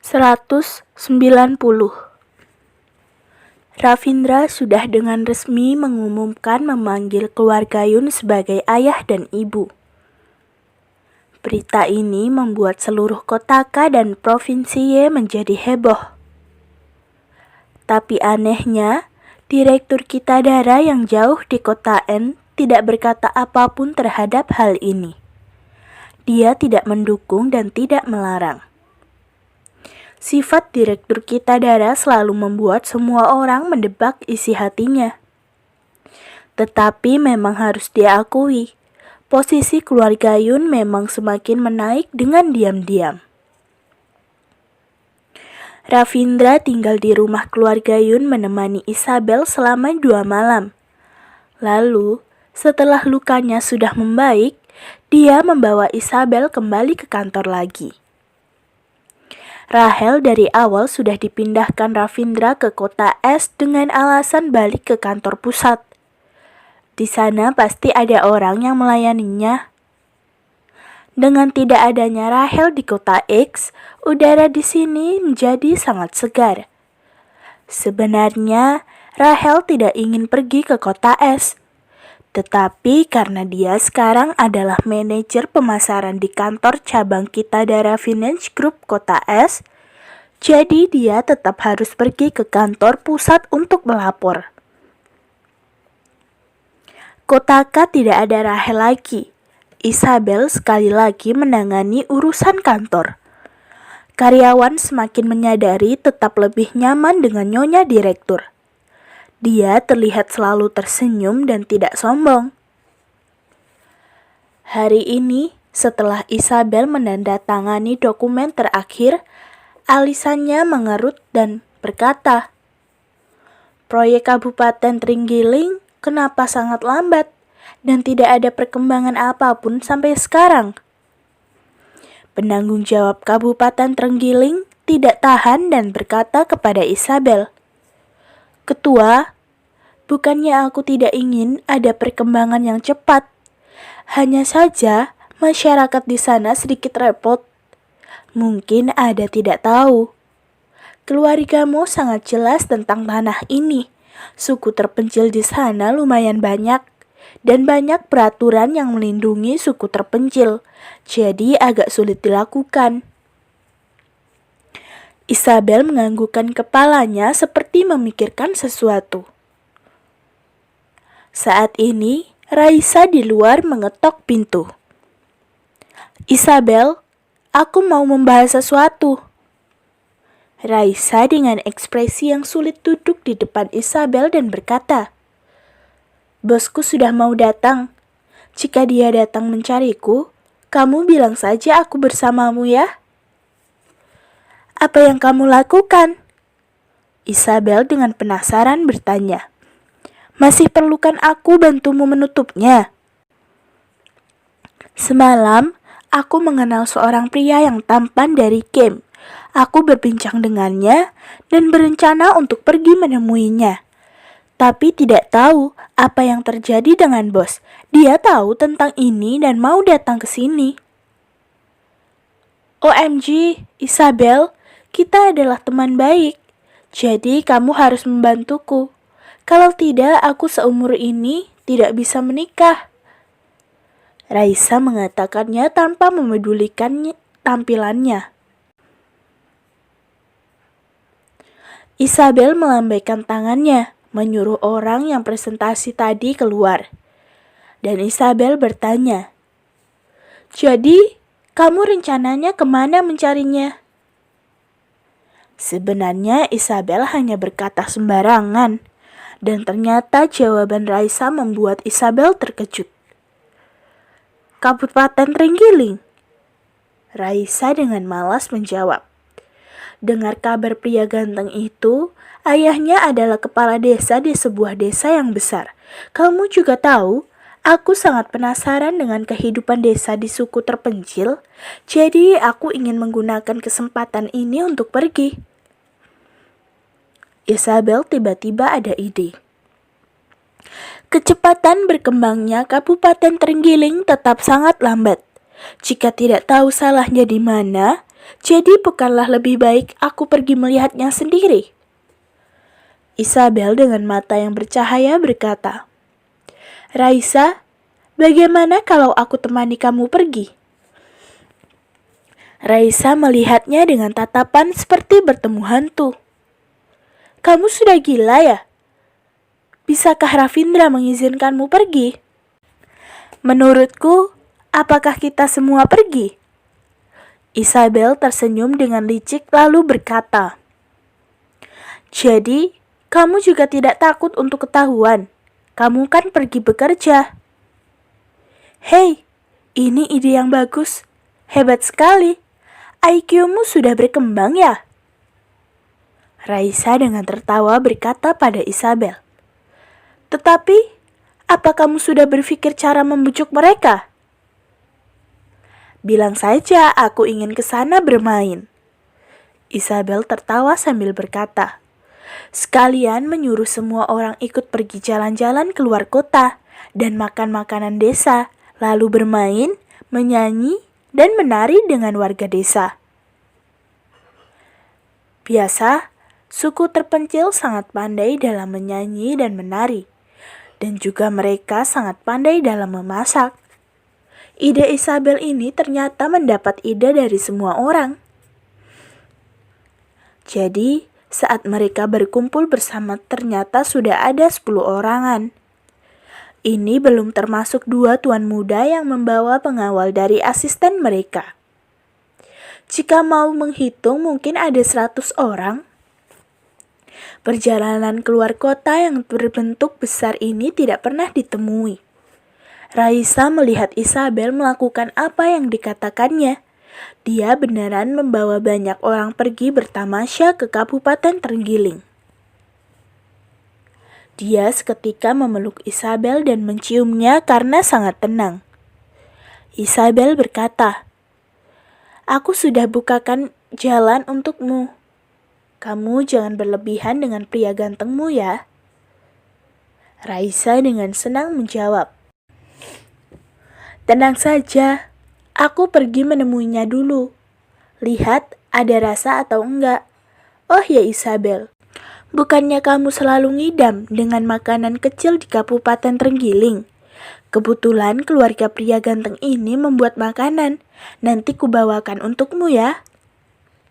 190. Ravindra sudah dengan resmi mengumumkan memanggil keluarga Yun sebagai ayah dan ibu. Berita ini membuat seluruh kotaka dan provinsi Y menjadi heboh. Tapi anehnya, Direktur Kitadara yang jauh di kota N tidak berkata apapun terhadap hal ini. Dia tidak mendukung dan tidak melarang. Sifat Direktur Kitadara selalu membuat semua orang mendebak isi hatinya. Tetapi memang harus diakui, posisi keluarga Yun memang semakin menaik dengan diam-diam. Ravindra tinggal di rumah keluarga Yun menemani Isabel selama 2 malam. Lalu, setelah lukanya sudah membaik, dia membawa Isabel kembali ke kantor lagi. Rahel dari awal sudah dipindahkan Ravindra ke kota S dengan alasan balik ke kantor pusat. Di sana pasti ada orang yang melayaninya. Dengan tidak adanya Rahel di kota X, udara di sini menjadi sangat segar. Sebenarnya, Rahel tidak ingin pergi ke kota S. Tetapi karena dia sekarang adalah manajer pemasaran di kantor cabang Kitadara Finance Group Kota S, jadi dia tetap harus pergi ke kantor pusat untuk melapor. Kotaka tidak ada Rahel lagi. Isabel sekali lagi menangani urusan kantor. Karyawan semakin menyadari tetap lebih nyaman dengan Nyonya Direktur. Dia terlihat selalu tersenyum dan tidak sombong. Hari ini, setelah Isabel menandatangani dokumen terakhir, alisannya mengerut dan berkata, "Proyek Kabupaten Trenggiling kenapa sangat lambat dan tidak ada perkembangan apapun sampai sekarang?" Penanggung jawab Kabupaten Trenggiling tidak tahan dan berkata kepada Isabel, "Ketua, bukannya aku tidak ingin ada perkembangan yang cepat. Hanya saja masyarakat di sana sedikit repot. Mungkin Ada tidak tahu. Keluargamu sangat jelas tentang tanah ini. Suku terpencil di sana lumayan banyak. Dan banyak peraturan yang melindungi suku terpencil. Jadi agak sulit dilakukan." Isabel menganggukkan kepalanya seperti memikirkan sesuatu. Saat ini, Raisa di luar mengetok pintu. "Isabel, aku mau membahas sesuatu." Raisa dengan ekspresi yang sulit duduk di depan Isabel dan berkata, "Bosku sudah mau datang. Jika dia datang mencariku, kamu bilang saja aku bersamamu ya." "Apa yang kamu lakukan?" Isabel dengan penasaran bertanya. "Masih perlukan aku bantumu menutupnya?" "Semalam, aku mengenal seorang pria yang tampan dari camp. Aku berbincang dengannya dan berencana untuk pergi menemuinya. Tapi tidak tahu apa yang terjadi dengan bos. Dia tahu tentang ini dan mau datang ke sini." "OMG, Isabel, kita adalah teman baik. Jadi kamu harus membantuku. Kalau tidak, aku seumur ini tidak bisa menikah." Raisa mengatakannya tanpa memedulikan tampilannya. Isabel melambaikan tangannya, menyuruh orang yang presentasi tadi keluar. Dan Isabel bertanya, "Jadi, kamu rencananya kemana mencarinya?" Sebenarnya Isabel hanya berkata sembarangan, dan ternyata jawaban Raisa membuat Isabel terkejut. "Kabupaten Trenggiling?" Raisa dengan malas menjawab. Dengar kabar pria ganteng itu, ayahnya adalah kepala desa di sebuah desa yang besar. Kamu juga tahu, aku sangat penasaran dengan kehidupan desa di suku terpencil, jadi aku ingin menggunakan kesempatan ini untuk pergi. Isabel tiba-tiba ada ide. Kecepatan berkembangnya Kabupaten Trenggiling tetap sangat lambat. Jika tidak tahu salahnya di mana, Jadi bukanlah lebih baik aku pergi melihatnya sendiri? Isabel dengan mata yang bercahaya berkata, Raisa, bagaimana kalau aku temani kamu pergi? Raisa melihatnya dengan tatapan seperti bertemu hantu. Kamu sudah gila ya? Bisakah Ravindra mengizinkanmu pergi? Menurutku, apakah kita semua pergi? Isabel tersenyum dengan licik lalu berkata, Jadi, kamu juga tidak takut untuk ketahuan. Kamu kan pergi bekerja. Hei, ini ide yang bagus. Hebat sekali. IQ-mu sudah berkembang ya? Raisa dengan tertawa berkata pada Isabel. Tetapi, apa kamu sudah berpikir cara membujuk mereka? Bilang saja aku ingin ke sana bermain. Isabel tertawa sambil berkata, Sekalian menyuruh semua orang ikut pergi jalan-jalan keluar kota dan makan makanan desa, lalu bermain, menyanyi, dan menari dengan warga desa. Biasa, suku terpencil sangat pandai dalam menyanyi dan menari, dan juga mereka sangat pandai dalam memasak. Ide Isabel ini ternyata mendapat ide dari semua orang. Jadi, saat mereka berkumpul bersama ternyata sudah ada 10 orangan. Ini belum termasuk 2 tuan muda yang membawa pengawal dari asisten mereka. Jika mau menghitung mungkin ada 100 orang. Perjalanan keluar kota yang berbentuk besar ini tidak pernah ditemui. Raisa melihat Isabel melakukan apa yang dikatakannya. Dia beneran membawa banyak orang pergi bertamasya ke Kabupaten Trenggiling. Dia seketika memeluk Isabel dan menciumnya karena sangat tenang. Isabel berkata, Aku sudah bukakan jalan untukmu. Kamu jangan berlebihan dengan pria gantengmu ya. Raisa dengan senang menjawab, Tenang saja. Aku pergi menemuinya dulu. Lihat ada rasa atau enggak. Oh ya Isabel, bukannya kamu selalu ngidam dengan makanan kecil di Kabupaten Trenggiling? Kebetulan keluarga pria ganteng ini membuat makanan. Nanti kubawakan untukmu ya.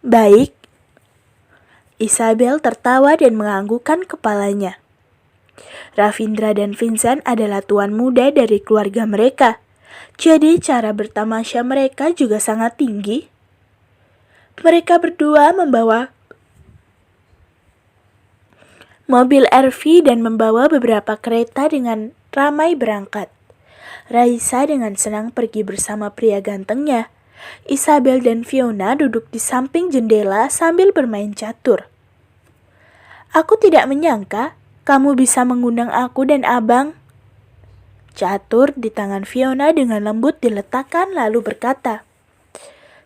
Baik. Isabel tertawa dan menganggukkan kepalanya. Ravindra dan Vincent adalah tuan muda dari keluarga mereka. Jadi cara bertamasya mereka juga sangat tinggi. Mereka berdua membawa mobil RV dan membawa beberapa kereta dengan ramai berangkat. Raisa dengan senang pergi bersama pria gantengnya. Isabel dan Fiona duduk di samping jendela sambil bermain catur. Aku tidak menyangka kamu bisa mengundang aku dan abang. Catur di tangan Fiona dengan lembut diletakkan lalu berkata,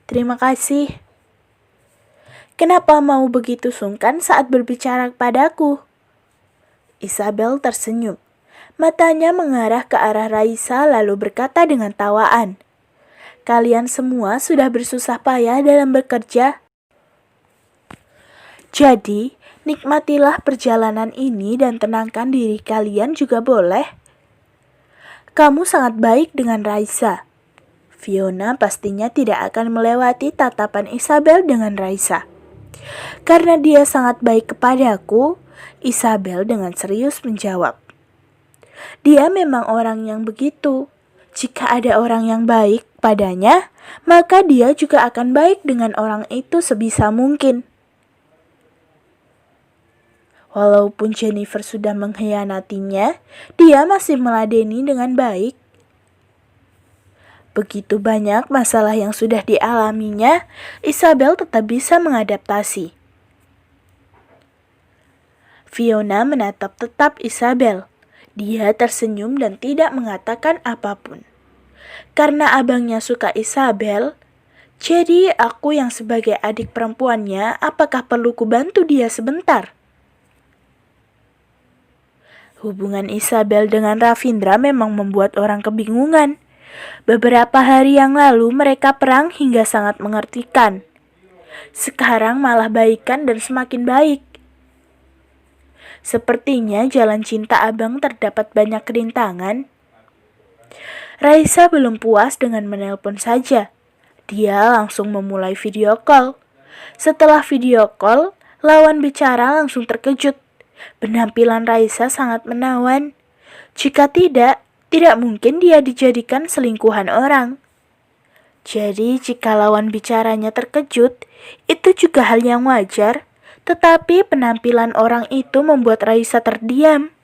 Terima kasih. Kenapa mau begitu sungkan saat berbicara padaku? Isabel tersenyum. Matanya mengarah ke arah Raisa lalu berkata dengan tawaan, Kalian semua sudah bersusah payah dalam bekerja. Jadi, nikmatilah perjalanan ini dan tenangkan diri kalian juga boleh. Kamu sangat baik dengan Raisa. Fiona pastinya tidak akan melewati tatapan Isabel dengan Raisa. Karena dia sangat baik kepadaku, Isabel dengan serius menjawab. Dia memang orang yang begitu. Jika ada orang yang baik padanya, maka dia juga akan baik dengan orang itu sebisa mungkin. Walaupun Jennifer sudah mengkhianatinya, dia masih meladeni dengan baik. Begitu banyak masalah yang sudah dialaminya, Isabel tetap bisa mengadaptasi. Fiona menatap tetap Isabel. Dia tersenyum dan tidak mengatakan apapun. Karena abangnya suka Isabel, jadi aku yang sebagai adik perempuannya, apakah perlu kubantu dia sebentar? Hubungan Isabel dengan Ravindra memang membuat orang kebingungan. Beberapa hari yang lalu mereka perang hingga sangat mengertikan. Sekarang malah baikan dan semakin baik. Sepertinya jalan cinta abang terdapat banyak rintangan. Raisa belum puas dengan menelpon saja. Dia langsung memulai video call. Setelah video call, lawan bicara langsung terkejut. Penampilan Raisa sangat menawan. Jika tidak mungkin dia dijadikan selingkuhan orang. Jadi jika lawan bicaranya terkejut, itu juga hal yang wajar. Tetapi penampilan orang itu membuat Raisa terdiam.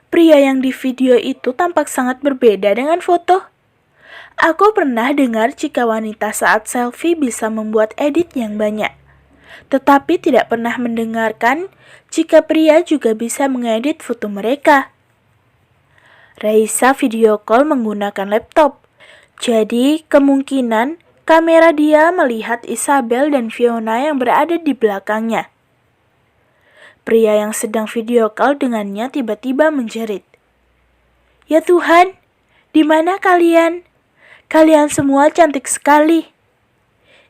Pria yang di video itu tampak sangat berbeda dengan foto. Aku pernah dengar jika wanita saat selfie bisa membuat edit yang banyak. Tetapi tidak pernah mendengarkan jika pria juga bisa mengedit foto mereka. Raisa video call menggunakan laptop. Jadi kemungkinan kamera dia melihat Isabel dan Fiona yang berada di belakangnya. Pria yang sedang video call dengannya tiba-tiba menjerit. "Ya Tuhan, di mana kalian? Kalian semua cantik sekali."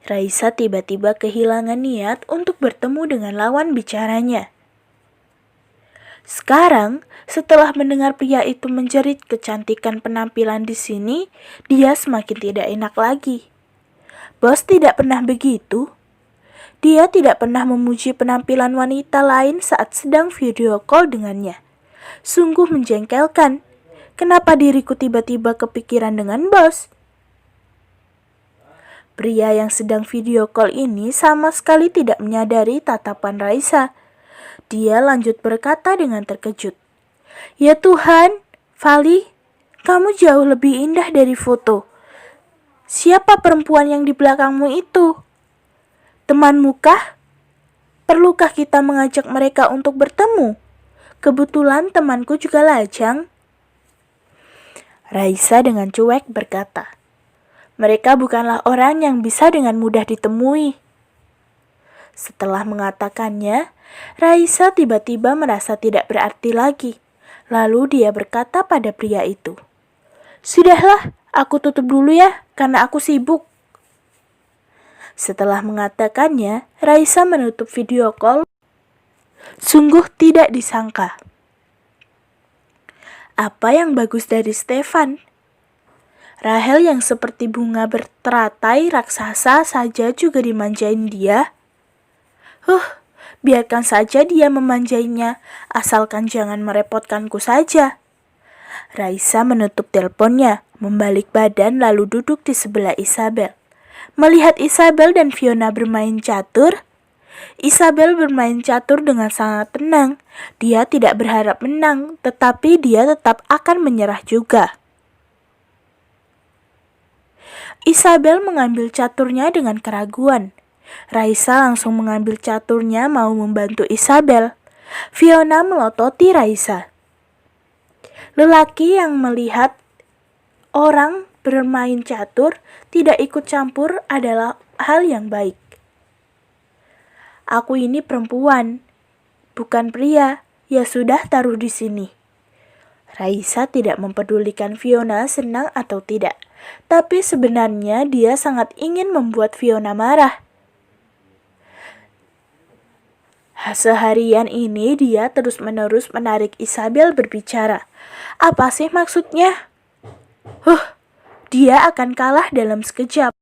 Raisa tiba-tiba kehilangan niat untuk bertemu dengan lawan bicaranya. Sekarang, setelah mendengar pria itu menjerit kecantikan penampilan di sini, dia semakin tidak enak lagi. Bos tidak pernah begitu. Dia tidak pernah memuji penampilan wanita lain saat sedang video call dengannya. Sungguh menjengkelkan. Kenapa diriku tiba-tiba kepikiran dengan bos? Pria yang sedang video call ini sama sekali tidak menyadari tatapan Raisa. Dia lanjut berkata dengan terkejut. "Ya Tuhan, Vali, kamu jauh lebih indah dari foto. Siapa perempuan yang di belakangmu itu? Temanmu kah? Perlukah kita mengajak mereka untuk bertemu? Kebetulan temanku juga lajang." Raisa dengan cuek berkata, "Mereka bukanlah orang yang bisa dengan mudah ditemui." Setelah mengatakannya, Raisa tiba-tiba merasa tidak berarti lagi. Lalu dia berkata pada pria itu, "Sudahlah, aku tutup dulu ya, karena aku sibuk." Setelah mengatakannya, Raisa menutup video call. Sungguh tidak disangka. Apa yang bagus dari Stefan? Rahel yang seperti bunga berteratai raksasa saja juga dimanjain dia. Biarkan saja dia memanjainya, asalkan jangan merepotkanku saja. Raisa menutup teleponnya, membalik badan lalu duduk di sebelah Isabel. Melihat Isabel dan Fiona bermain catur, Isabel bermain catur dengan sangat tenang. Dia tidak berharap menang, tetapi dia tetap akan menyerah juga. Isabel mengambil caturnya dengan keraguan. Raisa langsung mengambil caturnya mau membantu Isabel. Fiona melototi Raisa. Lelaki yang melihat orang bermain catur tidak ikut campur adalah hal yang baik. Aku ini perempuan, bukan pria. Ya sudah, taruh di sini. Raisa tidak mempedulikan Fiona senang atau tidak, tapi sebenarnya dia sangat ingin membuat Fiona marah. Seharian ini dia terus-menerus menarik Isabel berbicara. Apa sih maksudnya? Dia akan kalah dalam sekejap.